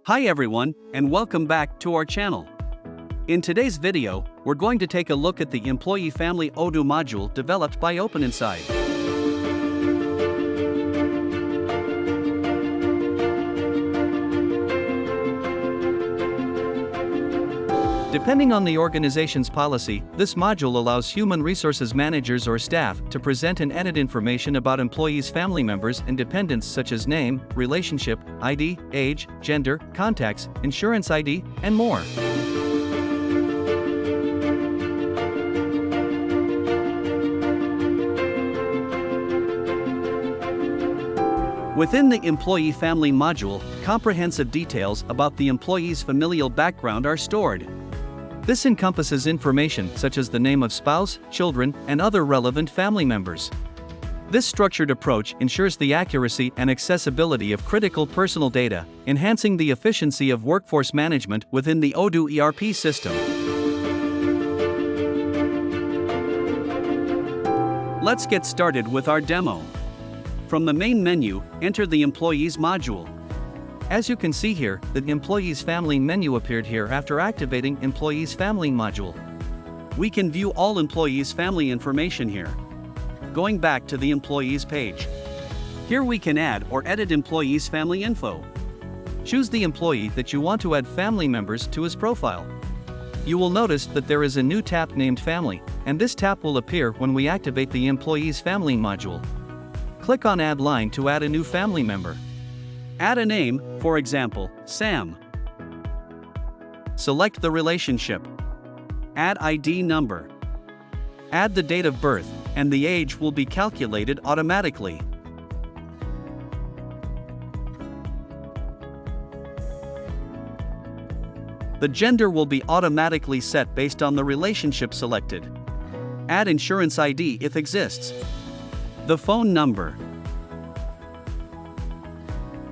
Hi everyone, and welcome back to our channel. In today's video, we're going to take a look at the Employee Family Odoo module developed by Openinside. Depending on the organization's policy, this module allows human resources managers or staff to present and edit information about employees' family members and dependents such as name, relationship, ID, age, gender, contacts, insurance ID, and more. Within the Employee Family module, comprehensive details about the employee's familial background are stored. This encompasses information such as the name of spouse, children, and other relevant family members. This structured approach ensures the accuracy and accessibility of critical personal data, enhancing the efficiency of workforce management within the Odoo ERP system. Let's get started with our demo. From the main menu, enter the Employees module. As you can see here, the Employees Family menu appeared here after activating Employees Family module. We can view all employees' family information here. Going back to the Employees page. Here we can add or edit employees' family info. Choose the employee that you want to add family members to his profile. You will notice that there is a new tab named Family, and this tab will appear when we activate the Employees Family module. Click on Add Line to add a new family member. Add a name, for example, Sam. Select the relationship. Add ID number. Add the date of birth, and the age will be calculated automatically. The gender will be automatically set based on the relationship selected. Add insurance ID if exists. The phone number.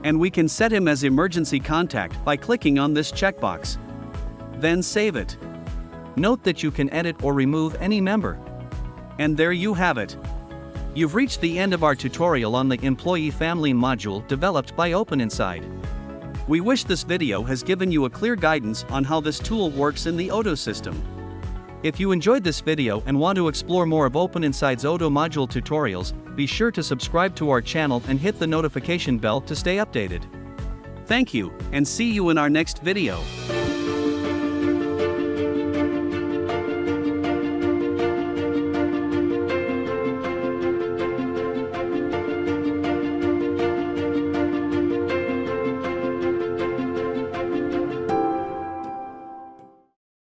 And we can set him as emergency contact by clicking on this checkbox. Then save it. Note that you can edit or remove any member. And there you have it. You've reached the end of our tutorial on the Employee Family module developed by Openinside. We wish this video has given you a clear guidance on how this tool works in the Odoo system. If you enjoyed this video and want to explore more of Openinside's Odoo module tutorials, be sure to subscribe to our channel and hit the notification bell to stay updated. Thank you, and see you in our next video.